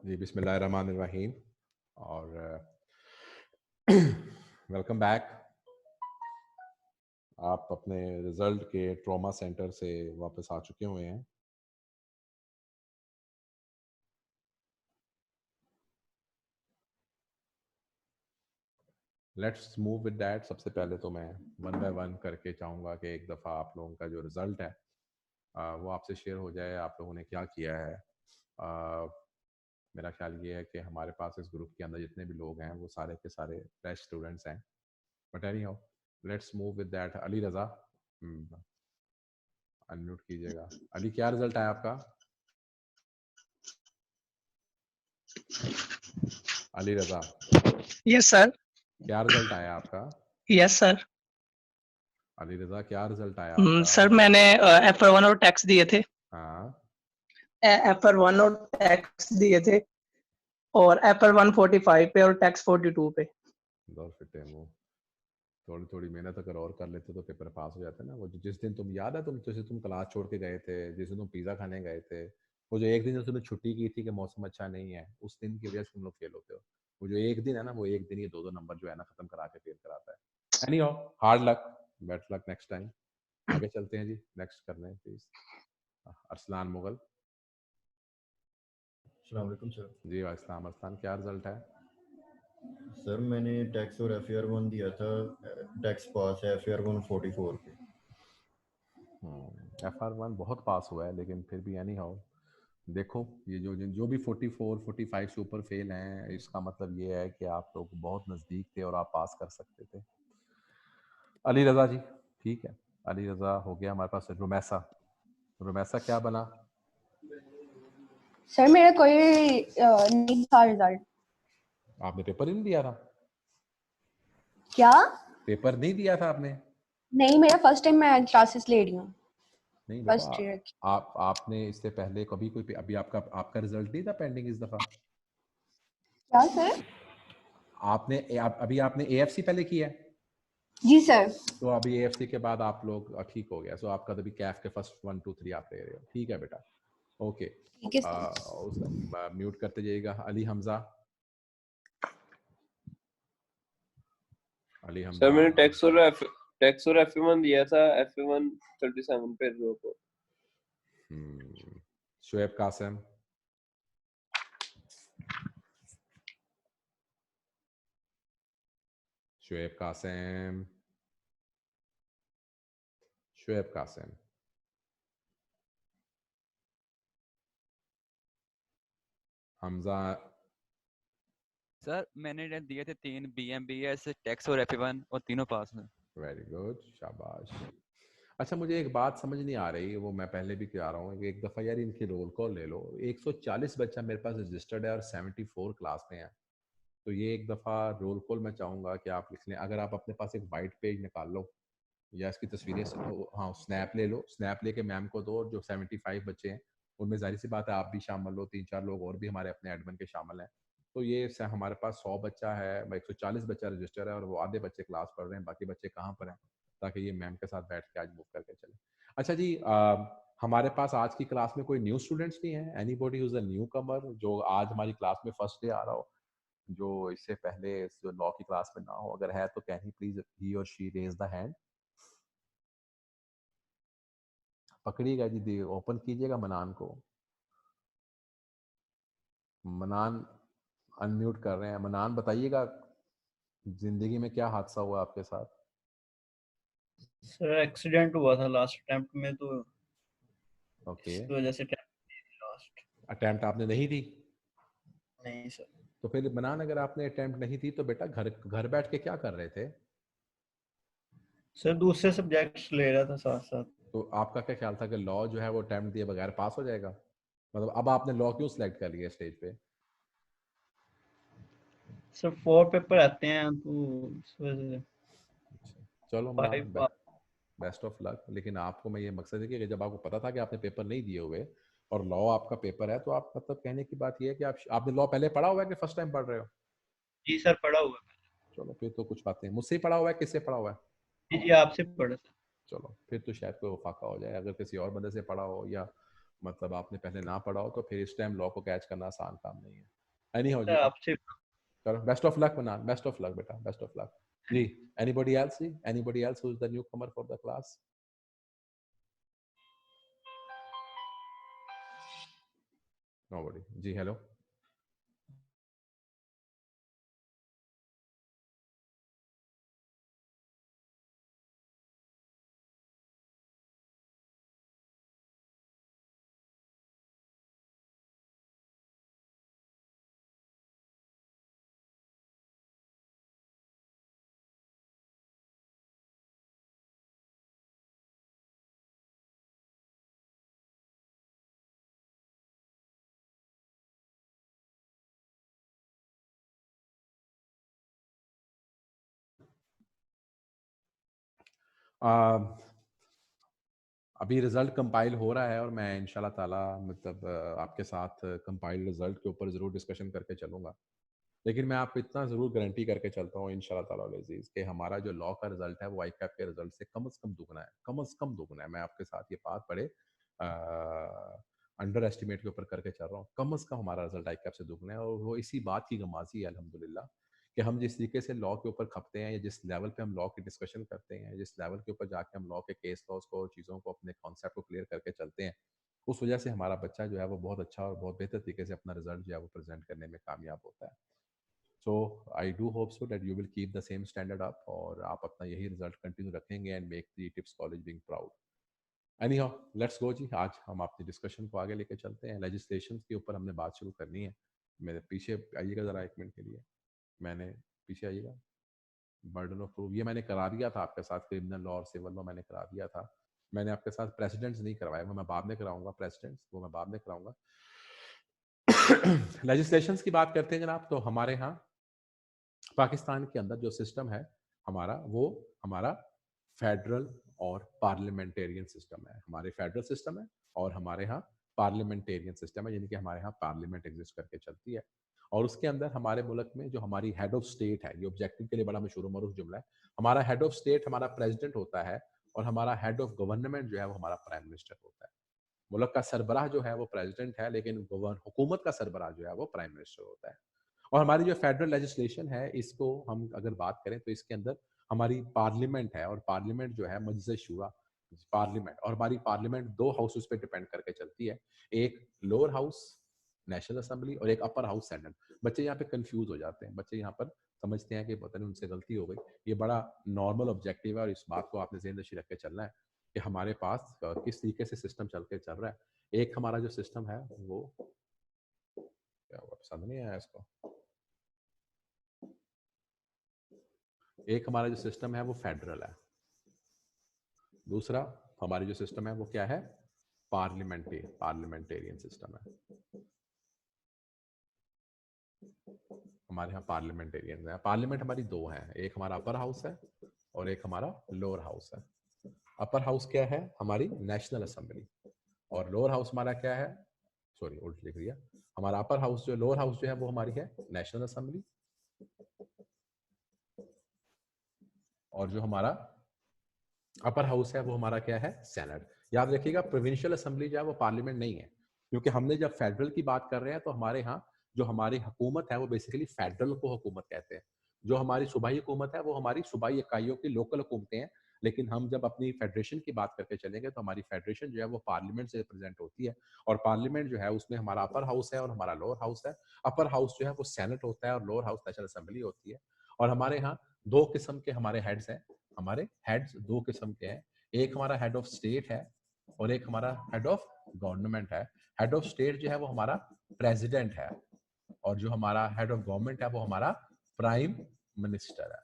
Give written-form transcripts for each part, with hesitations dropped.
जी बिस्मिल्लाहिर्रहमानिर्रहीम और welcome back. आप अपने रिजल्ट के ट्रॉमा सेंटर से वापस आ चुके हुए हैं। Let's move with that. सबसे पहले तो मैं वन बाय वन करके चाहूँगा कि एक दफ़ा आप लोगों का जो रिज़ल्ट है वो आपसे शेयर हो जाए। आप लोगों ने क्या किया है। मेरा ख्याल ये है कि हमारे पास इस ग्रुप के अंदर जितने भी लोग हैं वो सारे के सारे फ्रेश स्टूडेंट्स हैं। But any how let's move with that. Ali Raza unmute कीजिएगा। अली, क्या रिजल्ट आया आपका? Ali Raza, yes sir. क्या रिजल्ट आया आपका? Yes sir. अली रज़ा, क्या रिजल्ट आया आपका? सर मैंने FR1 और टैक्स दिए थे। हाँ, FR1 और टैक्स दिए थे और FR1 45 पे और टैक्स 42 पे। दो फिटे मुंह। थोड़ी थोड़ी मेहनत अगर और कर लेते तो पेपर पास हो जाते ना। वो जिस दिन तुम याद है, तुम क्लास छोड़ के गए थे, जिस दिन तुम पिज़्ज़ा खाने गए थे, वो जो एक दिन जो तुमने छुट्टी की थी कि मौसम अच्छा नहीं है, उस दिन की वजह से तुम लोग फेल होते हो। वो जो एक दिन है ना, वो एक दिन ही दो दो नंबर जो है ना खत्म करा के फेल कराता है। Any how, hard luck, better luck next time. आगे चलते हैं जी, नेक्स्ट करने हैं प्लीज। अरसलान मुगल। अस्सलाम वालेकुम सर। जी वास्सलाम। अरसलान, क्या रिजल्ट है? सर मैंने टैक्स और FAR1 दिया था, टैक्स पास है, FAR1 44 पे। FR1 बहुत पास हुआ है, लेकिन फिर भी एनी हाउ देखो, ये जो भी 44 45 से ऊपर फेल हैं, इसका मतलब ये है कि आप लोग बहुत नज़दीक थे और आप पास कर सकते थे। अली रज़ा जी, ठीक है, अली रज़ा हो गया हमारे पास। रुमैसा, रुमैसा क्या बना? सर मेरा कोई नहीं था रिजल्ट। आपने पेपर ही नहीं दिया था? क्या? पेपर नहीं दिया था आपने? नहीं, मेरा फर्स्ट टाइम मैं क्लासेस ले रही हूँ नहीं बेटा, फर्स्ट ईयर की। आपने इससे पहले कभी कोई अभी आपका रिजल्ट नहीं था पेंडिंग इस दफ़ा? क्या सर? अभी आपने AFC पहले किया है? जी सर। तो अभी AFC के बाद आप लोग ठीक हो गया। सो आपका तो अभी कैफ के फर्स्ट 1 2 3 आप ले रहे हो। ठीक है बेटा, ओके। ठीक है सर। म्यूट करते जाइएगा। अली हमजा, अली सर हमजा। मैंने टैक्स और FA1 दिया था, FA1 37 पे रो को। शुएब कासिम, शुएब कासिम, शुएब कासिम। हमजा, सर मैंने दिए थे 3 BMBS टैक्स और FA1 और तीनों पास हैं। वेरी गुड, शाबाश। अच्छा, मुझे एक बात समझ नहीं आ रही, वो मैं पहले भी कह रहा हूँ कि एक दफ़ा यार इनकी रोल कॉल ले लो। 140 बच्चा मेरे पास रजिस्टर्ड है और 74 क्लास में है। तो ये एक दफ़ा रोल कॉल मैं चाहूँगा कि आप लिख लें। अगर आप अपने पास एक वाइट पेज निकाल लो या इसकी तस्वीरें हाँ स्नैप ले लो, स्नैप लेके मैम को दो। जो 75 बच्चे हैं उनमें जाहिर सी बात है आप भी शामिल हो, 3 4 लोग और भी हमारे अपने एडमिन के शामिल हैं। तो ये हमारे पास 100 बच्चा है, 140 बच्चा रजिस्टर है और वो आधे बच्चे क्लास पढ़ रहे हैं, बाकी बच्चे कहाँ पर हैं, ताकि ये मैम के साथ बैठ के आज मूव करके चले। अच्छा जी, हमारे पास आज की क्लास में कोई न्यू स्टूडेंट्स नहीं है? एनीबॉडी हुज अ न्यू कमर जो आज हमारी क्लास में फर्स्ट डे आ रहा हो, जो इससे पहले जो लॉ की क्लास में ना हो? अगर है तो कैन ही प्लीज ही और शी रेज द हैंड। पकड़िएगा जी, ओपन कीजिएगा मनान को। मनान अनम्यूट कर रहे हैं। मनान, बताइएगा जिंदगी में क्या हादसा हुआ आपके साथ? सर एक्सीडेंट हुआ था लास्ट अटेम्प्ट में, तो ओके, इसकी वजह से लास्ट। अटेम्प्ट आपने नहीं दी? नहीं सर। तो फिर मनान, अगर आपने अटेम्प्ट नहीं दी तो बेटा घर घर बैठ के क्या कर रहे थे? सर दूसरे सब्जेक्ट्स ले रहा था साथ साथ। तो आपका क्या ख्याल था कि लॉ जो है वो अटेम्प्ट दिए बगैर पास हो जाएगा? मतलब अब आपने लॉ क्यों सिलेक्ट कर लिया स्टेज पे? सर 4 पेपर आते हैं तो इस वजह से चलो मनान, 5 बेस्ट ऑफ लक। लेकिन आपको मैं ये मकसद है कि जब आपको पता था कि आपने पेपर नहीं दिए हुए और लॉ आपका पेपर है, तो आप मतलब कहने की बात ये है कि आपने लॉ पहले पढ़ा हुआ है कि फर्स्ट टाइम पढ़ रहे हो? जी सर पढ़ा हुआ है। चलो फिर तो कुछ बातें, मुझसे ही पढ़ा हुआ है, किससे पढ़ा हुआ है? जी जी आपसे पढ़ा सर। चलो फिर तो शायद कोई वफाका हो जाए। अगर किसी और बंदे से पढ़ा हो या मतलब आपने पहले ना पढ़ा हो तो फिर इस टाइम लॉ को कैच करना आसान काम नहीं है। एनी हो जी, सर आपसे करो, बेस्ट ऑफ लक बना, बेस्ट ऑफ लक बेटा, बेस्ट ऑफ लक जी। एनीबॉडी एल्स जी, anybody else who is the newcomer for the class? Nobody जी। हेलो अभी रिजल्ट कंपाइल हो रहा है और मैं इंशाल्लाह ताला मतलब आपके साथ कंपाइल रिजल्ट के ऊपर ज़रूर डिस्कशन करके चलूँगा। लेकिन मैं आपको इतना ज़रूर गारंटी करके चलता हूँ इंशाल्लाह ताला अज़ीज़ कि हमारा जो लॉ का रिजल्ट है वो आईकैप के रिजल्ट से कम से कम दुगना है, कम से कम दुगना है। मैं आपके साथ ये बात बड़े अंडर एस्टिमेट के ऊपर करके चल रहा हूँ। कम से कम हमारा रिजल्ट आईकैप से दुगना है और वो इसी बात की गमाज़ी है अल्हम्दुलिल्लाह कि हम जिस तरीके से लॉ के ऊपर खपते हैं या जिस लेवल पे हम लॉ की डिस्कशन करते हैं, जिस लेवल के ऊपर जाके हम लॉ के केस लॉज को, चीज़ों को, अपने कॉन्सेप्ट को क्लियर करके चलते हैं, उस वजह से हमारा बच्चा जो है वो बहुत अच्छा और बहुत बेहतर तरीके से अपना रिजल्ट जो है वो प्रेजेंट करने में कामयाब होता है। So I do hope so that you will keep the same standard up और आप अपना यही रिजल्ट कंटिन्यू रखेंगे and make the TIPS college being proud. Anyhow let's go जी। आज हम अपनी डिस्कशन को आगे लेके चलते हैं। लेजिस्लेशन के ऊपर हमने बात शुरू करनी है। मेरे पीछे आइएगा ज़रा 1 मिनट के लिए। मैंने पीछे आइएगा। बर्डन ऑफ प्रूफ ये मैंने करा दिया था आपके साथ, क्रिमिनल लॉ और सिविल लॉ मैंने करा दिया था। मैंने आपके साथ प्रेसिडेंट्स नहीं करवाए, वो मैं बाद में कराऊंगा। प्रेसिडेंट्स वो मैं बाद में कराऊंगा। लेजिस्लेशंस की बात करते हैं जनाब, तो हमारे यहाँ पाकिस्तान के अंदर जो सिस्टम है हमारा, वो हमारा फेडरल और पार्लियामेंटेरियन सिस्टम है। हमारे फेडरल सिस्टम है और हमारे यहाँ पार्लियामेंटेरियन सिस्टम है, यानी कि हमारे यहाँ पार्लियामेंट एग्जिस्ट करके चलती है। और उसके अंदर हमारे मुल्क में जो हमारी हेड ऑफ स्टेट है, ये ऑब्जेक्टिव के लिए बड़ा मशहूर मरूफ जुमला है, हमारा हेड ऑफ स्टेट हमारा प्रेसिडेंट होता है और हमारा हेड ऑफ गवर्नमेंट जो है वो हमारा प्राइम मिनिस्टर होता है। मुल्क का सरबराह जो है वो प्रेसिडेंट है, लेकिन हुकूमत का सरबराह जो है वो प्राइम मिनिस्टर होता है। और हमारी जो फेडरल लेजिस्लेशन है, इसको हम अगर बात करें तो इसके अंदर हमारी पार्लियामेंट है और पार्लियामेंट जो है मजलिस शूरा पार्लियामेंट, और हमारी पार्लियामेंट 2 हाउसेस पे डिपेंड करके चलती है। एक लोअर हाउस नेशनल असेंबली और एक अपर हाउस सेनेट। बच्चे यहाँ पे कंफ्यूज हो जाते हैं, बच्चे यहाँ पर समझते हैं कि पता नहीं उनसे गलती हो गई। ये बड़ा नॉर्मल ऑब्जेक्टिव है और इस बात को आपने ज़हन नशीं रख के चलना है कि हमारे पास किस तरीके से सिस्टम चल के चल रहा है। एक हमारा जो सिस्टम है वो क्या हुआ, पसंद नहीं आया इसको। एक हमारा जो सिस्टम है वो फेडरल है, दूसरा हमारी जो सिस्टम है वो क्या है, पार्लियामेंटेरियन सिस्टम है। हमारे यहाँ पार्लियामेंटेरियन है। पार्लियामेंट हमारी 2 है, एक हमारा अपर हाउस है और एक हमारा लोअर हाउस है। अपर हाउस क्या है, हमारी नेशनल असेंबली, और लोअर हाउस हमारा क्या है, सॉरी उल्ट लिख दिया। हमारा अपर हाउस जो लोअर हाउस जो है वो हमारी है नेशनल असेंबली, और जो हमारा अपर हाउस है वो हमारा क्या है, सेनेट। याद रखिएगा प्रोविंशियल असेंबली जो है वो पार्लियामेंट नहीं है, क्योंकि हमने जब फेडरल की बात कर रहे हैं तो हमारे यहाँ जो हमारी हुकूमत है वो बेसिकली फेडरल को हुकूमत कहते हैं। जो हमारी सूबाई हुकूमत है वो हमारी सूबाई इकाइयों की लोकल हुकूमतें हैं। लेकिन हम जब अपनी फेडरेशन की बात करके चलेंगे तो हमारी फेडरेशन जो है वो पार्लियामेंट से रिप्रेजेंट होती है, और पार्लियामेंट जो है उसमें हमारा अपर हाउस है और हमारा लोअर हाउस है। अपर हाउस जो है वो सेनेट होता है और लोअर हाउस नेशनल असेंबली होती है। और हमारे यहाँ 2 किस्म के हमारे हेड्स हैं। हमारे हेड्स 2 किस्म के हैं, एक हमारा हेड ऑफ स्टेट है और एक हमारा हेड ऑफ गवर्नमेंट है। हेड ऑफ स्टेट जो है वो हमारा प्रेसिडेंट है और जो हमारा हेड ऑफ गवर्नमेंट है वो हमारा प्राइम मिनिस्टर है।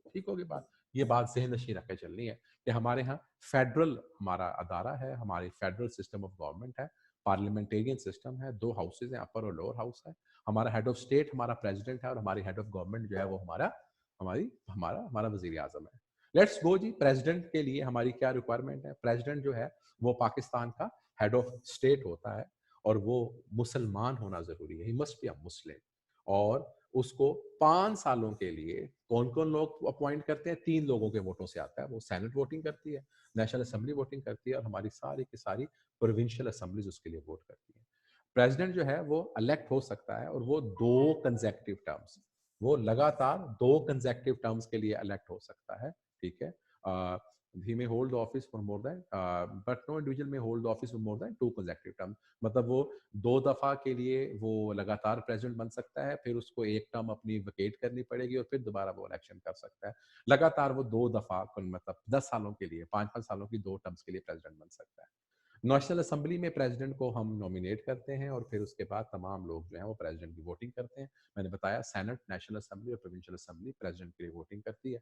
ठीक होगी बात। ये बात ज़हन नशीं रख के चलनी है कि हमारे यहाँ फेडरल हमारा अदारा है, हमारी फेडरल सिस्टम ऑफ गवर्नमेंट है, पार्लियामेंटेरियन सिस्टम है, 2 हाउसेज हैं, अपर और लोअर हाउस है। हमारा हेड ऑफ स्टेट हमारा प्रेसिडेंट है और हमारी हेड ऑफ गवर्नमेंट जो है वो हमारा हमारा वजीर आजम है। लेट्स गो जी, प्रेसिडेंट के लिए हमारी क्या रिक्वायरमेंट है। प्रेसिडेंट जो है वो पाकिस्तान का हेड ऑफ स्टेट होता है और वो मुसलमान होना जरूरी है, ही मस्ट बी अ मुस्लिम। और उसको 5 सालों के लिए कौन कौन लोग अपॉइंट करते हैं? 3 लोगों के वोटों से आता है। वो सेनेट वोटिंग करती है, नेशनल असेंबली वोटिंग करती है और हमारी सारी की सारी प्रोविंशियल असेंबलीज उसके लिए वोट करती है। प्रेसिडेंट जो है वो इलेक्ट हो सकता है और वो 2 कंसेक्यूटिव टर्म्स, वो लगातार 2 कंसेक्यूटिव टर्म्स के लिए इलेक्ट हो सकता है, ठीक है। he may hold the office for more than but no individual may hold the office for more than 2 consecutive terms, मतलब वो 2 दफा के लिए वो लगातार प्रेसिडेंट बन सकता है, फिर उसको एक टर्म अपनी वेकेट करनी पड़ेगी और फिर दोबारा वो इलेक्शन कर सकता है। लगातार वो 2 दफा मतलब 10 सालों के लिए, 5-5 सालों की 2 टर्म्स के लिए प्रेसिडेंट बन सकता है। नेशनल असेंबली में प्रेसिडेंट को हम नॉमिनेट करते हैं और फिर उसके बाद तमाम लोग जो हैं वो प्रेसिडेंट की वोटिंग करते हैं। मैंने बताया सेनेट, नेशनल असेंबली और प्रोविंशियल असेंबली प्रेसिडेंट के लिए वोटिंग करती है।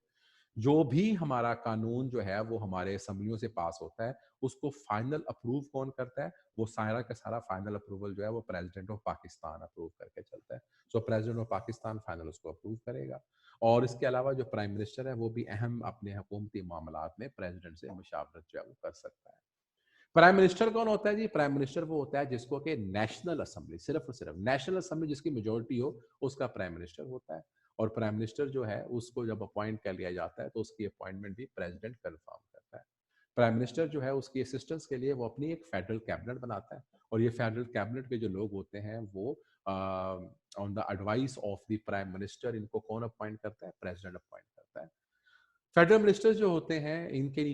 जो भी हमारा कानून जो है वो हमारे असेंबलियों से पास होता है, उसको फाइनल अप्रूव कौन करता है? वो सारा का सारा फाइनल अप्रूवल जो है वो प्रेसिडेंट ऑफ पाकिस्तान अप्रूव करके चलता है। सो प्रेसिडेंट ऑफ पाकिस्तान फाइनल उसको अप्रूव करेगा। और इसके अलावा जो प्राइम मिनिस्टर है वो भी अहम अपने हुकूमती मामलात में प्रेसिडेंट से मुशावरत जो है वो कर सकता है। प्राइम मिनिस्टर कौन होता है जी? प्राइम मिनिस्टर वो होता है जिसको कि नेशनल असेंबली, सिर्फ और सिर्फ नेशनल असेंबली जिसकी मेजोरिटी हो उसका प्राइम मिनिस्टर होता है। और प्राइम मिनिस्टर जो है उसको जब अपॉइंट कर लिया जाता है तो उसकी अपॉइंटमेंट भी प्रेसिडेंट कंफर्म करता है। प्राइम मिनिस्टर जो है उसकी असिस्टेंस के लिए वो अपनी एक फेडरल कैबिनेट बनाता है और ये फेडरल कैबिनेट के जो लोग होते हैं वो on the advice of the prime minister, इनको कौन अपॉइंट करता है? प्रेसिडेंट अपॉइंट करता है। फेडरल मिनिस्टर्स जो होते हैं इनके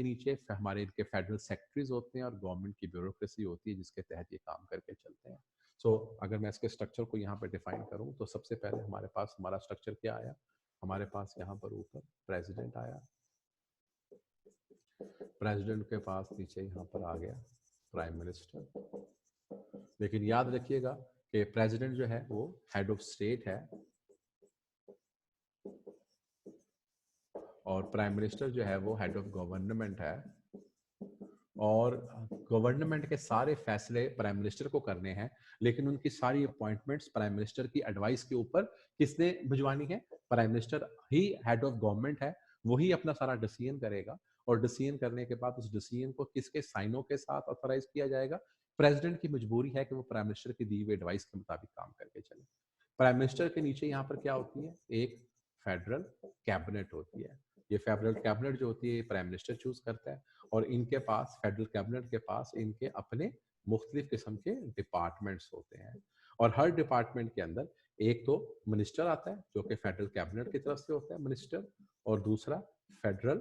नीचे हमारे इनके फेडरल सेक्रेटरीज होते हैं और गवर्नमेंट की ब्यूरोक्रेसी होती है जिसके तहत ये काम करके चलते हैं। सो अगर मैं इसके स्ट्रक्चर को यहाँ पर डिफाइन करूँ तो सबसे पहले हमारे पास हमारा स्ट्रक्चर क्या आया? हमारे पास यहाँ पर ऊपर प्रेसिडेंट आया, प्रेसिडेंट के पास नीचे यहाँ पर आ गया प्राइम मिनिस्टर। लेकिन याद रखिएगा कि प्रेसिडेंट जो है वो हेड ऑफ स्टेट है और प्राइम मिनिस्टर जो है वो हेड ऑफ गवर्नमेंट है और गवर्नमेंट के सारे फैसले प्राइम मिनिस्टर को करने हैं, लेकिन उनकी सारी अपॉइंटमेंट्स प्राइम मिनिस्टर की एडवाइस के ऊपर किसने भिजवानी है? Prime minister he head of government है, वही अपना सारा डिसीजन करेगा और डिसीजन करने के बाद उस डिसीजन को किसके साइनों के साथ ऑथराइज किया जाएगा? प्रेसिडेंट की मजबूरी है कि वो प्राइम मिनिस्टर की दी हुई एडवाइस के मुताबिक काम करके चले। प्राइम मिनिस्टर के नीचे यहाँ पर क्या होती है? एक फेडरल कैबिनेट होती है। ये फेडरल कैबिनेट जो होती है प्राइम मिनिस्टर चूज करता है और इनके पास फेडरल कैबिनेट के पास इनके अपने मुख्तलिफ किस्म के डिपार्टमेंट्स होते हैं और हर डिपार्टमेंट के अंदर एक तो मिनिस्टर आता है जो कि फेडरल कैबिनेट की तरफ से होता है मिनिस्टर, और दूसरा फेडरल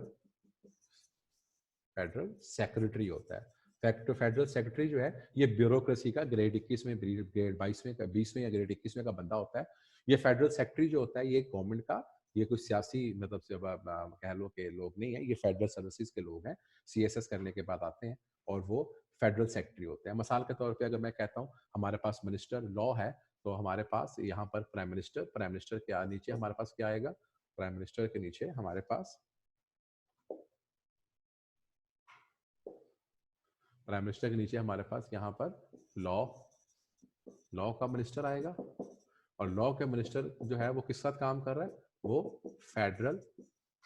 सेक्रेटरी होता है। फेडरल सेक्रेटरी जो है ये ब्यूरोक्रेसी का ग्रेड 21 में, ग्रेड 22 में, 20 में या ग्रेड 21 में का बंदा होता है। ये फेडरल सेक्रेटरी जो होता है ये गवर्नमेंट का, ये कुछ सियासी मतलब से कह लो के लोग नहीं है, ये फेडरल सर्विसेज के लोग हैं, CSS करने के बाद आते हैं और वो फेडरल सेक्रेटरी होते हैं। मिसाल के तौर पे अगर मैं कहता हूँ हमारे पास मिनिस्टर लॉ है तो हमारे पास यहाँ पर प्राइम मिनिस्टर के नीचे हमारे पास क्या आएगा? प्राइम मिनिस्टर के नीचे हमारे पास प्राइम मिनिस्टर के नीचे हमारे पास यहाँ पर लॉ का मिनिस्टर आएगा और लॉ के मिनिस्टर जो है वो किस साथ काम कर रहा है? वो फेडरल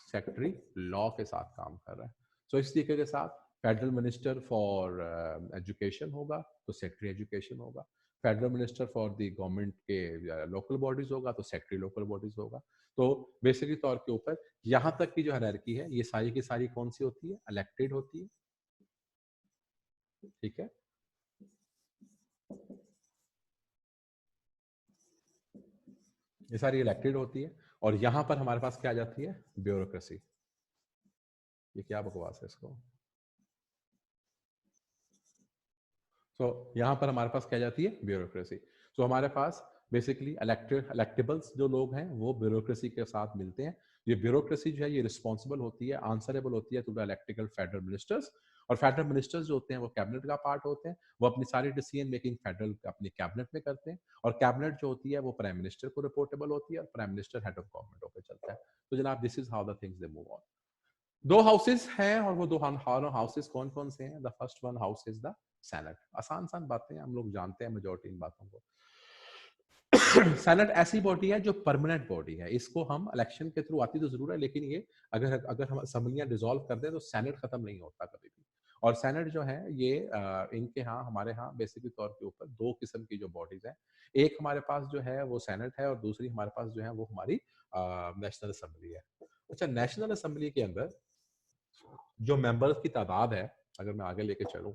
सेक्रेटरी लॉ के साथ काम कर रहा है। सो इस तरीके के साथ फेडरल मिनिस्टर फॉर एजुकेशन होगा तो सेक्रेटरी एजुकेशन होगा, federal minister for the government के लोकल बॉडीज होगा तो सेक्रेटरी लोकल बॉडीज होगा। तो बेसिकली तौर के ऊपर यहाँ तक की जो हायरार्की है ये सारी की सारी कौन सी होती है? इलेक्टेड होती है, ठीक है। ये सारी इलेक्टेड होती है और यहां पर हमारे पास क्या आ जाती है? ब्यूरोक्रेसी। ये क्या बकवास है इसको? यहां पर हमारे पास क्या जाती है? ब्यूरोक्रेसी। हमारे पास बेसिकली इलेक्टेबल्स जो लोग हैं वो ब्यूरोक्रेसी के साथ मिलते हैं। ये ब्यूरोक्रेसी जो है ये रिस्पॉन्सिबल होती है, आंसरेबल होती है to the electable federal ministers, और फेडरल मिनिस्टर्स जो होते हैं वो कैबिनेट का पार्ट होते हैं, वो अपनी सारी डिसीजन मेकिंग फेडरल अपनी कैबिनेट में करते हैं और कैबिनेट जो होती है वो प्राइम मिनिस्टर को रिपोर्टेबल होती है और prime minister head of government होकर चलता है। तो जनाब this is how the things they move on. 2 houses हैं और वो 2 हाउसेस कौन कौन से हैं? The first one house is the senate. आसान बातें हम लोग जानते हैं मेजॉरिटी इन बातों को। सेनेट ऐसी बॉडी है जो परमानेंट बॉडी है, इसको हम इलेक्शन के थ्रू आती तो जरूर है लेकिन ये अगर हम असेंबलियां डिसॉल्व कर दें तो सेनेट खत्म नहीं होता कभी भी, और सेनेट जो है ये इनके यहाँ हमारे यहाँ बेसिकली तौर के ऊपर दो किस्म की जो बॉडीज हैं, एक हमारे पास जो है वो सेनेट है और दूसरी हमारे पास जो है वो हमारी नेशनल असेंबली है। अच्छा, नेशनल असेंबली के अंदर जो मेंबर्स की तादाद है, अगर मैं आगे लेके चलूं,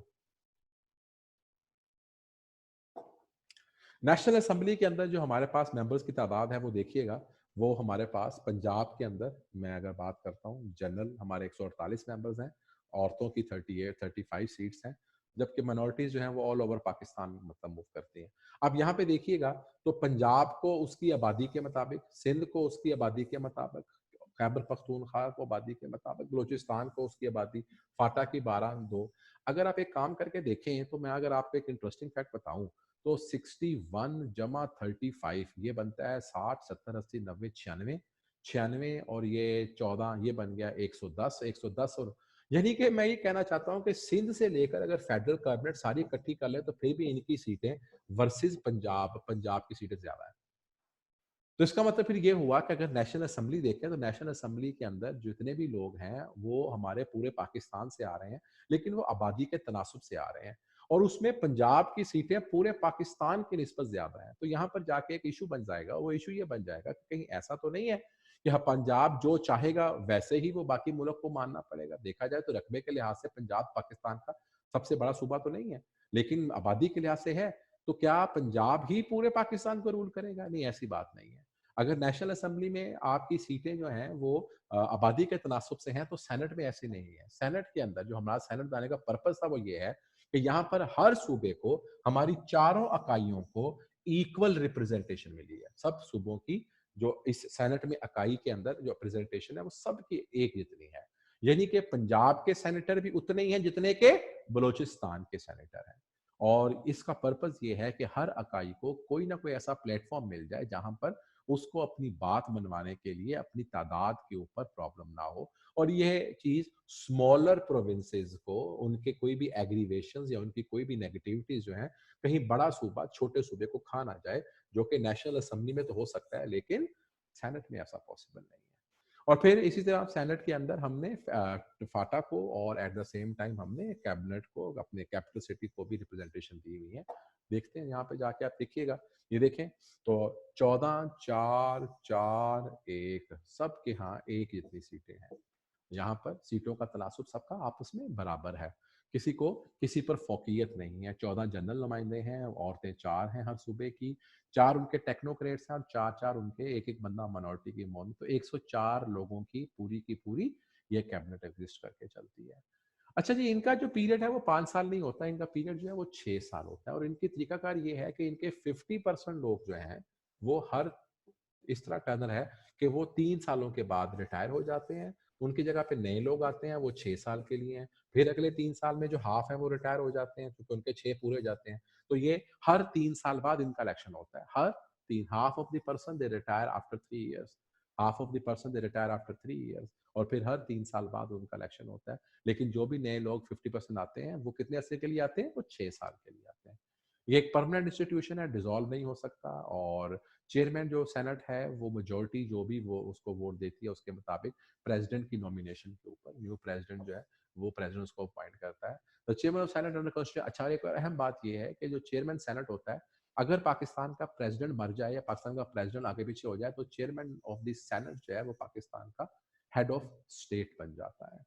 नेशनल असेंबली के अंदर जो हमारे पास मेंबर्स की तादाद है वो देखिएगा, वो हमारे पास पंजाब के अंदर मैं अगर बात करता हूँ, जनरल हमारे 148 मेंबर्स हैं, औरतों की 35 सीट्स हैं, जबकि माइनॉरिटीज जो हैं वो ऑल ओवर पाकिस्तान मतलब मूव करती हैं। अब यहाँ पे देखिएगा तो पंजाब को उसकी आबादी के मुताबिक, सिंध को उसकी आबादी के मुताबिक, खैबर पख्तूनख्वा को आबादी के मुताबिक, बलूचिस्तान को उसकी आबादी, फाटा की 12-2। अगर आप एक काम करके देखें तो मैं अगर आपको एक इंटरेस्टिंग फैक्ट बताऊं तो 61 जमा 35 ये बनता है 60, 70, 80, 90, 96, 96 और ये 14 ये बन गया 110, 110। और यानी कि मैं ये कहना चाहता हूं कि सिंध से लेकर अगर फेडरल कैबिनेट सारी इकट्ठी कर ले तो फिर भी इनकी सीटें वर्सेस पंजाब की सीटें ज्यादा है। तो इसका मतलब फिर ये हुआ कि अगर नेशनल असेंबली देखें तो नेशनल असेंबली के अंदर जितने भी लोग हैं वो हमारे पूरे पाकिस्तान से आ रहे हैं, लेकिन वो आबादी के तनासुब से आ रहे हैं और उसमें पंजाब की सीटें पूरे पाकिस्तान की निस्बत ज्यादा है। तो यहाँ पर जाके एक इशू बन जाएगा, वो इशू ये बन जाएगा कि कहीं ऐसा तो नहीं है कि हाँ पंजाब जो चाहेगा वैसे ही वो बाकी मुल्क को मानना पड़ेगा। देखा जाए तो रकबे के लिहाज से पंजाब पाकिस्तान का सबसे बड़ा सूबा तो नहीं है, लेकिन आबादी के लिहाज से है। तो क्या पंजाब ही पूरे पाकिस्तान को रूल करेगा? नहीं, ऐसी बात नहीं है। अगर नेशनल असेंबली में आपकी सीटें जो हैं वो आबादी के तनासुब से हैं तो सेनेट में ऐसी नहीं है। सेनेट के अंदर जो हमारा सेनेट बनाने का पर्पस था वो ये है कि यहाँ पर हर सूबे को, हमारी चारों इकाइयों को इक्वल रिप्रेजेंटेशन मिली है। सब सूबों की जो इस सेनेट में इकाई के अंदर जो रिप्रेजेंटेशन है वो सबकी एक जितनी है, यानी कि पंजाब के सेनेटर भी उतने ही हैं जितने के बलूचिस्तान के सेनेटर हैं। और इसका पर्पस ये है कि हर इकाई को कोई ना कोई ऐसा प्लेटफॉर्म मिल जाए जहां पर उसको अपनी बात मनवाने के लिए अपनी तादाद के ऊपर प्रॉब्लम ना हो, और यह चीज स्मॉलर प्रोविंसेस को उनके कोई भी एग्रीवेशंस या उनकी कोई भी नेगेटिविटीज जो है कहीं बड़ा सूबा छोटे सूबे को खा ना जाए, जो कि नेशनल असेंबली में तो हो सकता है लेकिन सेनेट में ऐसा पॉसिबल नहीं है। और फिर इसी तरह सेनेट के अंदर हमने फाटा को और एट द सेम टाइम हमने कैबिनेट को, अपने कैपिटल सिटी को भी रिप्रेजेंटेशन दी हुई है। देखते हैं यहाँ पे जाके आप देखिएगा, ये देखें तो 14, 4, 4, 1 सब के यहाँ एक जितनी सीटें हैं। यहाँ पर सीटों का तनासुब सबका आपस में बराबर है, किसी को किसी पर फोकियत नहीं है। 14 जनरल नुमाइंदे हैं, औरतें 4 हैं हर सूबे की, 4 उनके टेक्नोक्रेट्स हैं और 4 उनके एक बंदा माइनॉरिटी की मौन। तो 104 लोगों की पूरी ये कैबिनेट एग्जिस्ट करके चलती है। अच्छा जी, इनका जो पीरियड है वो 5 साल नहीं होता, इनका पीरियड जो है वो 6 साल होता है। और इनकी तरीकाकार ये है कि इनके 50% लोग जो हैं वो हर इस तरह टर्नर है कि वो 3 सालों के बाद रिटायर हो जाते हैं, उनकी जगह पे नए लोग आते हैं, वो 6 साल के लिए हैं, फिर अगले 3 साल में जो हाफ है वो रिटायर हो जाते हैं क्योंकि उनके 6 पूरे हो जाते हैं। तो ये हर 3 साल बाद इनका इलेक्शन होता है, हर 3, half of the person they retire after 3 years, half of the person they retire after 3 years, और फिर हर 3 साल बाद उनका इलेक्शन होता है। लेकिन जो भी नए लोग 50% आते हैं वो कितने अरसे के लिए आते हैं? वो 6 साल के लिए आते हैं। ये एक परमानेंट इंस्टीट्यूशन है, डिसॉल्व नहीं हो सकता। और चेयरमैन जो सेनेट है वो मेजोरिटी जो भी वो उसको वोट देती है उसके मुताबिक प्रेसिडेंट की नॉमिनेशन के ऊपर न्यू प्रेसिडेंट जो है वो प्रेसिडेंट उसको अपॉइंट करता है। तो chairman of senate under constitution. अच्छा, एक और अहम बात ये है कि जो चेयरमैन सेनेट होता है, अगर पाकिस्तान का प्रेसिडेंट मर जाए या पाकिस्तान का प्रेसिडेंट आगे पीछे हो जाए तो चेयरमैन ऑफ द सेनेट जो है वो पाकिस्तान का हेड ऑफ स्टेट बन जाता है।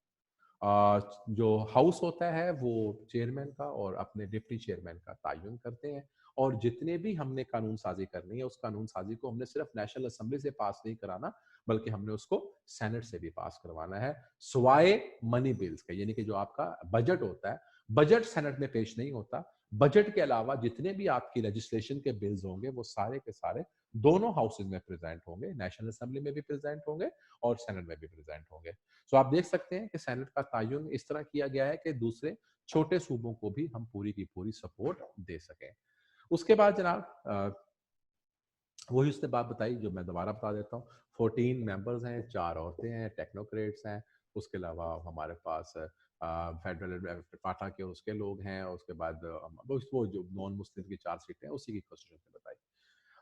जो हाउस होता है वो चेयरमैन का और अपने डिप्टी चेयरमैन का तयन करते हैं। और जितने भी हमने कानून साजी करनी है उस कानून साजी को हमने सिर्फ नेशनल असेंबली से पास नहीं कराना, बल्कि हमने उसको सेनेट से भी पास करवाना है, सिवाय मनी बिल्स के। यानी कि जो आपका बजट होता है, बजट सेनेट में पेश नहीं होता। बजट के अलावा जितने भी आपकी लेजिस्लेशन के बिल्स होंगे वो सारे के सारे दोनों हाउसेज में प्रेजेंट होंगे, नेशनल असेंबली में भी प्रेजेंट होंगे और सेनेट में भी प्रेजेंट होंगे। तो आप देख सकते हैं कि सेनेट का तयन इस तरह किया गया है कि दूसरे छोटे सूबों को भी हम पूरी की पूरी सपोर्ट दे सकें। उसके बाद जनाब वही उसने बात बताई जो मैं दोबारा बता देता हूँ। 14 मेंबर्स हैं, 4 औरतें हैं, टेक्नोक्रेट्स हैं, उसके अलावा हमारे पास फेडरल पाटा के उसके लोग हैं, उसके बाद वो जो नॉन मुस्लिम की 4 सीटें हैं उसी की कॉन्स्टिट्यूशन बताई।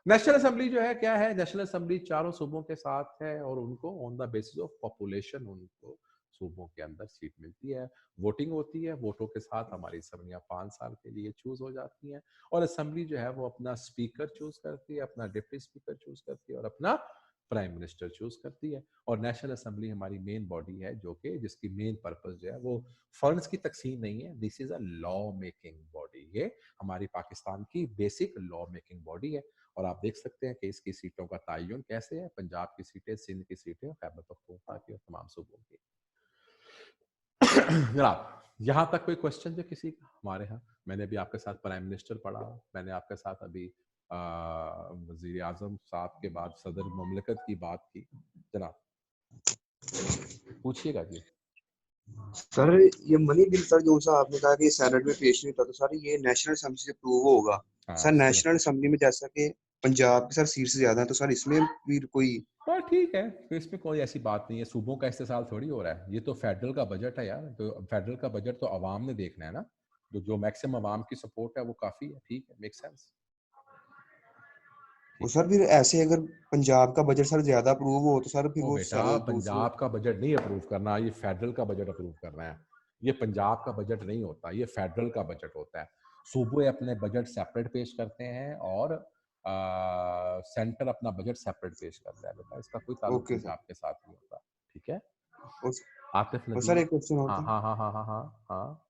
नेशनल असेंबली जो है क्या है? नेशनल असेंबली चारों सूबों के साथ है और उनको on the basis of population उनको सूबों के अंदर सीट मिलती है, वोटिंग होती है, वोटों के साथ हमारी असम्बलियाँ 5 साल के लिए चूज हो जाती हैं और असम्बली जो है वो अपना स्पीकर चूज करती है, अपना डिप्टी स्पीकर चूज करती है और अपना प्राइम मिनिस्टर चूज करती है। और नेशनल असम्बली हमारी मेन बॉडी है जो कि जिसकी मेन पर्पस जो है वो फंड्स की तकसीम नहीं है, this is a law making body. ये हमारी पाकिस्तान की बेसिक लॉ मेकिंग बॉडी है और आप देख सकते हैं कि इसकी सीटों का तयन कैसे है। पंजाब की सीटें, सिंध की सीटें, खैबर पख्तूनख्वा की और तमाम सूबों की। जनाब, यहाँ तक कोई क्वेश्चन है किसी का हमारे यहाँ? मैंने अभी आपके साथ प्राइम मिनिस्टर पढ़ा, मैंने आपके साथ अभी वजीर आजम साहब के बाद सदर मुमलिकत की बात की। जनाब पूछिएगा जी। सर ये मनी बिल सर जो सा आपने कहा कि सेनेट में पेश नहीं होता, तो सर ये नेशनल असेंबली से अप्रूव होगा। सर नेशनल असेंबली में जैसा कि पंजाब की सर सीट से ज्यादा है, तो सर इसमें भी कोई और ठीक है, तो इसमें कोई ऐसी बात नहीं है, सूबों का इस्तेसाल थोड़ी हो रहा है, ये तो फेडरल का बजट है यार। तो फेडरल का बजट तो अवाम ने देखना है ना, जो मैक्सिमम अवाम की सपोर्ट है वो काफी है। ठीक है, मेक सेंस। वो सर फिर ऐसे अगर पंजाब का बजट सर ज्यादा अप्रूव हो तो सर फिर ओ वो बेटा, सर पंजाब का बजट नहीं अप्रूव करना, ये फेडरल का बजट अप्रूव करना है। ये पंजाब का बजट नहीं होता, ये फेडरल का बजट होता है। सूबे अपने बजट सेपरेट पेश करते हैं और सेंटर अपना बजट सेपरेट पेश करता है बेटा, इसका कोई ताल्लुक ओके सर। पंजाब के साथ नहीं होता। ठीक है आतिफ और सर नदीम। एक क्वेश्चन और हाँ था हाँ हाँ हाँ हाँ हाँ हाँ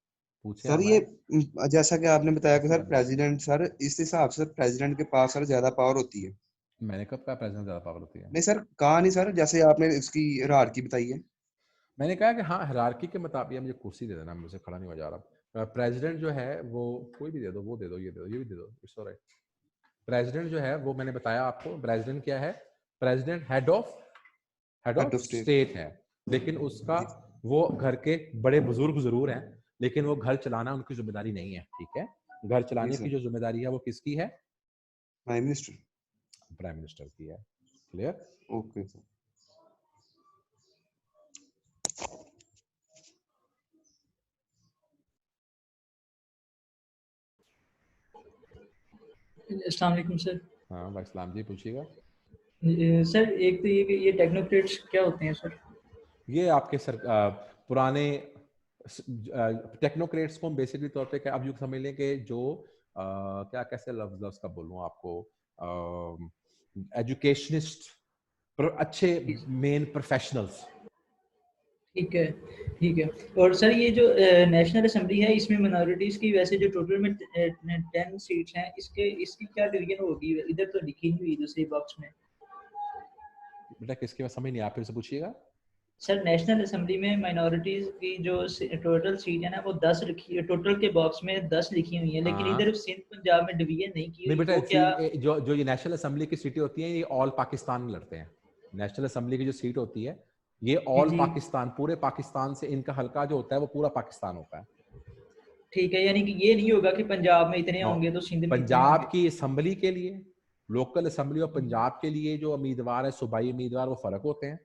पूछे सर, हमें। ये जैसा कि आपने बताया कि सर प्रेसिडेंट सर इस हिसाब से प्रेसिडेंट के पास सर ज्यादा पावर होती है। मैंने कब कहा प्रेसिडेंट ज्यादा पावर होती है? नहीं सर, कहा नहीं सर, जैसे आपने इसकी हायरार्की बताई है। मैंने कहा कि हाँ, हायरार्की के मुताबिक मुझे कुर्सी दे देना, मुझसे खड़ा नहीं हो जा रहा। प्रेसिडेंट जो है वो कोई भी दे दो, वो दे दो, ये दे दो, ये भी दे दो, इट्स ऑलराइट। प्रेसिडेंट जो है वो मैंने बताया आपको, प्रेसिडेंट क्या है? प्रेसिडेंट हेड ऑफ स्टेट है, लेकिन उसका वो घर के बड़े बुजुर्ग जरूर हैं, लेकिन वो घर चलाना उनकी जिम्मेदारी नहीं है। ठीक है, घर चलाने की जो जिम्मेदारी है वो किसकी है? Prime minister. प्राइम मिनिस्टर की है। क्लियर? Okay sir. अस्सलाम वालेकुम सर। हाँ भाई सलाम जी, पूछिएगा। सर एक तो ये टेक्नोक्रेट्स क्या होते हैं सर? ये आपके पुराने टेक्नोक्रेट्स को हम बेसिकली तौर पे क्या अब यूँ समझ लें कि जो क्या कैसे लफ्ज़ का बोलूँ आपको, एजुकेशनिस्ट, अच्छे मेन प्रोफेशनल्स। ठीक है, ठीक है। और सर ये जो नेशनल असेंबली है, इसमें माइनॉरिटीज की वैसे जो टोटल में 10 सीट्स हैं, इसकी क्या डिवीजन होगी? इधर तो लिखी नहीं हुई दूसरे बॉक्स में। बेटा किसकी बात समझ नहीं, आप फिर से पूछिएगा। सर नेशनल असेंबली में माइनॉरिटीज की जो टोटल सीट है ना, वो 10 लिखी है, टोटल के बॉक्स में 10 लिखी हुई है, लेकिन इधर सिंध पंजाब में डिवीजन नहीं की हुई। नहीं बेटा, वो क्या जो ये नेशनल असेंबली की सीटें होती हैं, ये ऑल पाकिस्तान में लड़ते हैं। नेशनल असेंबली की जो सीट होती है, ये ऑल पाकिस्तान, पूरे पाकिस्तान से इनका हल्का जो होता है वो पूरा पाकिस्तान होता है। ठीक है, यानी कि ये नहीं होगा कि पंजाब में इतने होंगे तो सिंध में पंजाब की असेंबली के लिए, लोकल असेंबली और पंजाब के लिए जो उम्मीदवार है, सूबाई उम्मीदवार, वो फर्क होते हैं।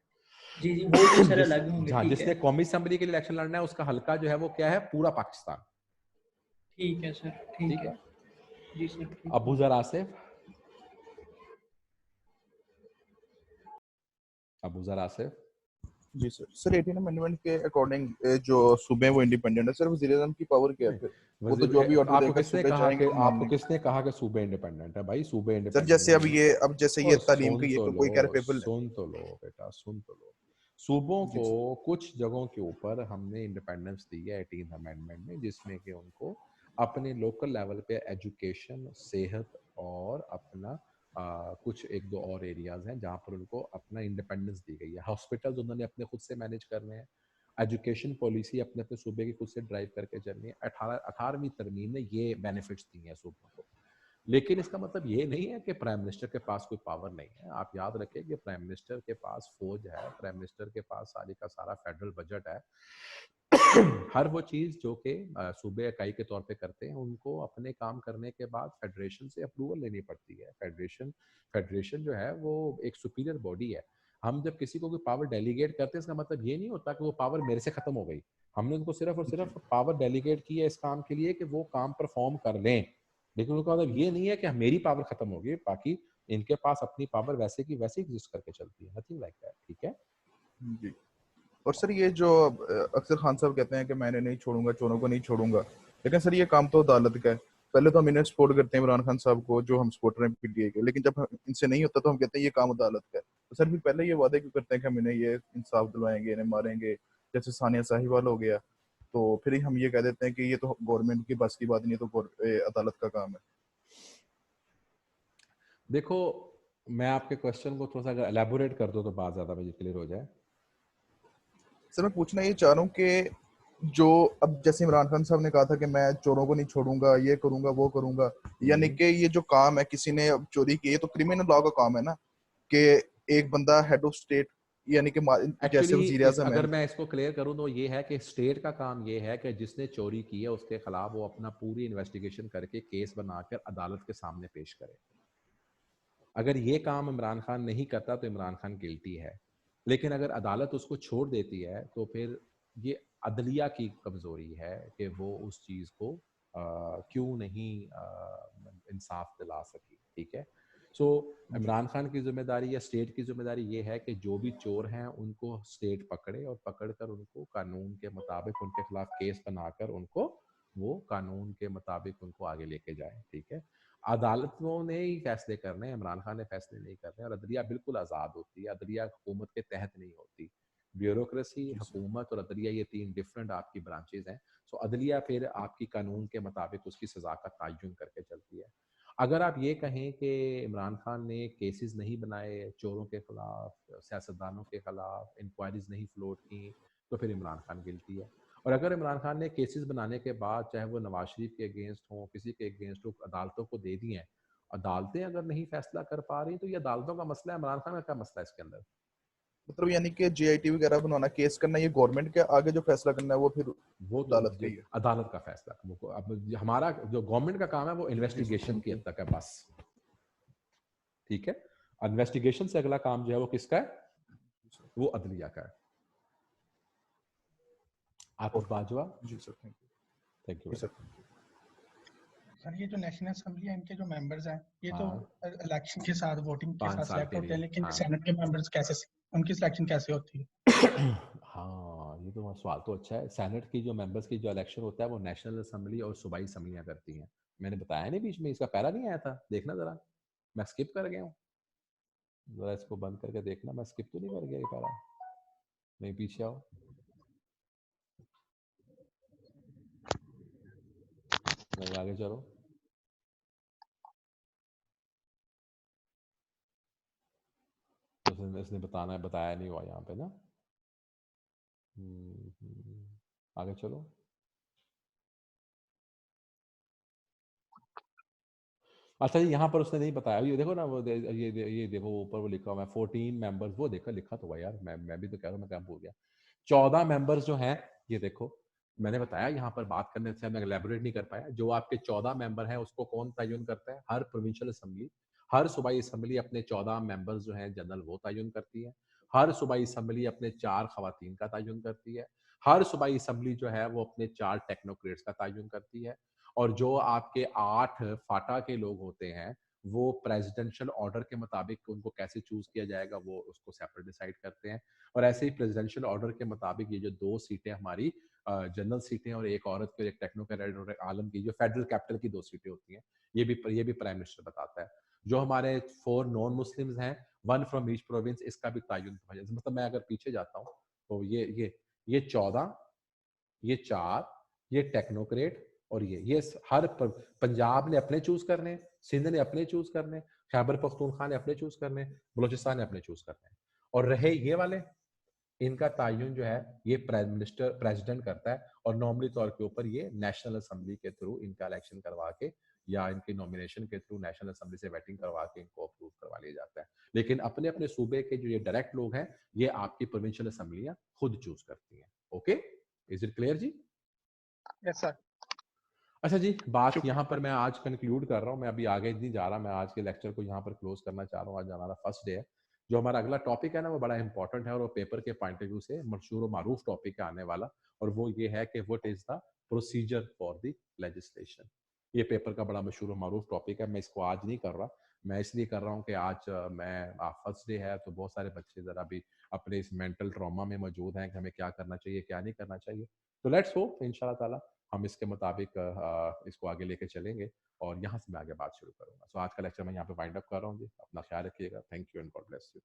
जी जी, वो तो सर अलग होंगे। ठीक जिसने कौमी असेंबली के लिए इलेक्शन लड़ना है, उसका हल्का जो है वो क्या है? पूरा पाकिस्तान। ठीक है सर, ठीक है जी सर। अबूजर आसिफ, अबूजर आसिफ। जी सर। सर 18 अमेंडमेंट के अकॉर्डिंग जो सूबे वो इंडिपेंडेंट है, सर वज़ीर आज़म की पावर क्या है फिर? वो तो जो भी ऑर्डर आपको देगा किसने सूबे कहा चाहेंगे कि तो मान आपको लेंगे। किसने कहा कि सूबे इंडिपेंडेंट है? भाई सूबे सर इंडिपेंडेंट जैसे अब जैसे ये तालीम का ये कोई कह रहा पेपर सुन तो लो बेटा, सुन तो लो। सूबों को कुछ जगहों के ऊपर हमने इंडिपेंडेंस दी है 18 अमेंडमेंट में, जिसमें कि उनको अपने लोकल लेवल पे एजुकेशन, सेहत और अपना कुछ एक दो और एरियाज हैं जहाँ पर उनको अपना इंडिपेंडेंस दी गई है। हॉस्पिटल्स उन्होंने अपने खुद से मैनेज करने हैं, एजुकेशन पॉलिसी अपने अपने सूबे की खुद से ड्राइव करके चलनी है। 18वीं तरमीम ने ये बेनिफिट्स दिए हैं सूबों को। लेकिन इसका मतलब ये नहीं है कि प्राइम मिनिस्टर के पास कोई पावर नहीं है। आप याद रखें कि प्राइम मिनिस्टर के पास फौज है, प्राइम मिनिस्टर के पास सारी का सारा फेडरल बजट है। हर वो चीज़ जो कि सूबे इकाई के तौर पे करते हैं, उनको अपने काम करने के बाद फेडरेशन से अप्रूवल लेनी पड़ती है। फेडरेशन जो है वो एक सुपीरियर बॉडी है। हम जब किसी को कोई पावर डेलीगेट करते हैं, इसका मतलब ये नहीं होता कि वो पावर मेरे से खत्म हो गई। हमने उनको सिर्फ और सिर्फ पावर डेलीगेट की है इस काम के लिए कि वो काम परफॉर्म कर लें, लेकिन उनका मतलब ये नहीं है कि मेरी पावर खत्म हो गई। बाकी इनके पास अपनी पावर वैसे की वैसे एग्जिस्ट करके चलती है, नथिंग लाइक दैट। ठीक है जी। और सर ये जो अक्सर खान साहब कहते हैं कि मैंने नहीं छोड़ूंगा, चोरों को नहीं छोड़ूंगा, लेकिन सर ये काम तो अदालत का है। पहले तो हम इन्हें सपोर्ट करते हैं इमरान खान साहब को, जो हम सपोर्टर हैं पीटीआई के, लेकिन जब इनसे नहीं होता तो हम कहते हैं ये काम अदालत का है। तो सर फिर पहले ये वादे क्यों करते हैं कि हम इन्हें ये इंसाफ दिलवाएंगे, इन्हें मारेंगे, जैसे सानिया साहिवाल हो गया, तो फिर हम ये कह देते हैं कि ये तो गवर्नमेंट की बस की बात नहीं है, तो अदालत का काम है। देखो, मैं आपके क्वेश्चन को थोड़ा सा अगर एलैबोरेट कर दो तो बात ज्यादा मुझे क्लियर हो जाए। सर मैं पूछना ये चाह रहा हूँ कि जो अब जैसे इमरान खान साहब ने कहा था कि मैं चोरों को नहीं छोड़ूंगा, ये करूंगा, वो करूंगा, यानी कि ये जो काम है, किसी ने चोरी की है तो क्रिमिनल लॉ का काम है ना, कि एक बंदा हेड ऑफ स्टेट, यानी कि जैसे वजीर आज़म अगर है। मैं इसको क्लियर करूं तो ये है कि स्टेट का काम ये है कि जिसने चोरी की है उसके खिलाफ वो अपना पूरी इन्वेस्टिगेशन करके केस बनाकर अदालत के सामने पेश करे। अगर ये काम इमरान खान नहीं करता तो इमरान खान गिल्टी है, लेकिन अगर अदालत उसको छोड़ देती है तो फिर ये अदलिया की कमजोरी है कि वो उस चीज को क्यों नहीं इंसाफ दिला सकी। ठीक है, सो इमरान खान की जिम्मेदारी या स्टेट की जिम्मेदारी ये है कि जो भी चोर हैं उनको स्टेट पकड़े और पकड़कर उनको कानून के मुताबिक उनके खिलाफ केस बनाकर उनको वो कानून के मुताबिक उनको आगे लेके जाए। ठीक है, अदालतों ने ही फैसले करने हैं, इमरान खान ने फैसले नहीं करने। और अदलिया बिल्कुल आज़ाद होती है, अदलिया हुकूमत के तहत नहीं होती। ब्यूरोक्रेसी, हुकूमत और अदलिया ये तीन डिफरेंट आपकी ब्रांचेज हैं। सो अदलिया फिर आपकी कानून के मुताबिक उसकी सज़ा का तयन करके चलती है। अगर आप ये कहें कि इमरान खान ने केसेस नहीं बनाए चोरों के खिलाफ, सियासतदानों के खिलाफ, इंक्वायरीज नहीं फ्लोट की, तो फिर इमरान खान गिल्टी है। और अगर इमरान खान ने केसेस बनाने के बाद, चाहे वो नवाज शरीफ के अगेंस्ट हों, किसी के अगेंस्ट हो, अदालतों को दे दिए हैं, अदालतें अगर नहीं फैसला कर पा रही तो ये अदालतों का मसला है, इमरान खान का क्या मसला है इसके अंदर? मतलब यानी कि जेआईटी वगैरह बनवाना, केस करना, ये गवर्नमेंट के आगे जो फैसला करना है वो फिर वो तो अदालत का ही है। अदालत का फैसला। वो अब हमारा जो गवर्नमेंट का काम है वो इन्वेस्टिगेशन की हद तक है बस। ठीक है, इन्वेस्टिगेशन से अगला काम जो है वो किसका है? वो अदलिया का है। आतिफ बाजवा। जी sir, thank you. Thank you sir. Sir ये जो नेशनल असेंबली है, इनके जो मेंबर्स हैं, ये तो हाँ। इलेक्शन के साथ, वोटिंग के 5 साथ साल सिलेक्ट के होते हैं, लिए, लेकिन हाँ। सेनेट के मेंबर्स कैसे, उनकी सिलेक्शन कैसे होती है? हाँ, ये तो सवाल तो अच्छा है। सेनेट की जो मेंबर्स की जो इलेक्शन होता है वो नेशनल असेंबली और सूबाई असम्बलियाँ करती हैं। मैंने बताया नहीं बीच में, इसका पैरा नहीं आया था, देखना जरा, मैं स्किप कर गया हूँ। जरा इसको बंद करके देखना, मैं स्किप तो नहीं कर गया ये पैरा? नहीं, पीछे आओ, नहीं आगे चलो। तो इसने बताया नहीं हुआ यहाँ पे ना। आगे चलो। अच्छा जी, यहाँ पर उसने नहीं बताया, ये देखो ना, वो ये देखो ऊपर वो लिखा हुआ है 14 मेंबर्स, वो देखा लिखा तो हुआ यार, मैं भी तो कह रहा हूँ, मैं क्या भूल गया। 14 मेंबर्स जो हैं, ये देखो मैंने बताया, यहाँ पर बात करने से मैं एलैबोरेट नहीं कर पाया। जो आपके 14 मेंबर हैं उसको कौन तयन करता है? हर प्रोविंशियल असेंबली, हर सूबाई असेंबली अपने 14 मेंबर्स जो हैं जनरल वो तयन करती है। हर सूबाई असेंबली अपने 4 खवातीन का तयन करती है। हर सूबाई असेंबली जो है वो अपने 4 टेक्नोक्रेट्स का तयन करती है। और जो आपके 8 फाटा के लोग होते हैं वो प्रेसिडेंशियल ऑर्डर के मुताबिक उनको कैसे चूज किया जाएगा वो उसको सेपरेट डिसाइड करते हैं। और ऐसे ही प्रेसिडेंशियल ऑर्डर के मुताबिक ये जो 2 सीटें हमारी जनरल सीटें और एक औरत की और एक टेक्नोक्रेट और एक आलम की, जो फेडरल कैपिटल की 2 सीटें होती हैं, ये भी प्राइम मिनिस्टर बताता है। जो हमारे 4 नॉन मुस्लिम्स हैं, 1 फ्रॉम ईच प्रोविंस, इसका भी तयन, मतलब मैं अगर पीछे जाता हूँ तो ये 14, ये 4, ये टेक्नोक्रेट, और ये हर पंजाब ने अपने चूज करने, सिंध ने अपने चूज करने, खैबर पख्तूनख्वा ने अपने चूज करने, बलोचिस्तान ने अपने चूज करने। और रहे ये वाले, इनका तयन जो है ये प्राइम मिनिस्टर प्रेसिडेंट करता है। और नॉर्मली तौर के ऊपर ये नेशनल असेंबली के थ्रू इनका इलेक्शन करवा के या इनकी नॉमिनेशन के थ्रू नेशनल असेंबली से वेटिंग करवा के इनको अप्रूव करवा लिया जाता है। लेकिन अपने अपने सूबे के जो ये डायरेक्ट लोग हैं, ये आपकी प्रोविंशियल असेंबलियां खुद चूज करती हैं। ओके, इज इट क्लियर जी? Yes sir. अच्छा जी, बात यहाँ पर मैं आज कंक्लूड कर रहा हूँ, मैं अभी आगे नहीं जा रहा, मैं आज के लेक्चर को यहाँ पर क्लोज करना चाह रहा हूँ। आज हमारा फर्स्ट डे है। जो हमारा अगला टॉपिक है ना वो बड़ा इंपॉर्टेंट है और वो पेपर के पॉइंट ऑफ व्यू से मशहूर और मारूफ टॉपिक है आने वाला, और वो ये है कि what is the procedure for the legislation. ये पेपर का बड़ा मशहूर और मारूफ टॉपिक है। मैं इसको आज नहीं कर रहा, मैं इसलिए कर रहा हूँ कि आज मैं फर्स्ट डे है तो बहुत सारे बच्चे ज़रा भी अपने इस मेंटल ट्रॉमा में मौजूद हैं कि हमें क्या करना चाहिए, क्या नहीं करना चाहिए। तो लेट्स होप इंशाल्लाह ताला हम इसके मुताबिक इसको आगे लेके चलेंगे और यहाँ से मैं आगे बात शुरू करूँगा। सो आज का लेक्चर मैं यहाँ पे वाइंड अप कर रहा हूँ जी। अपना ख्याल रखिएगा। Thank you and God bless you.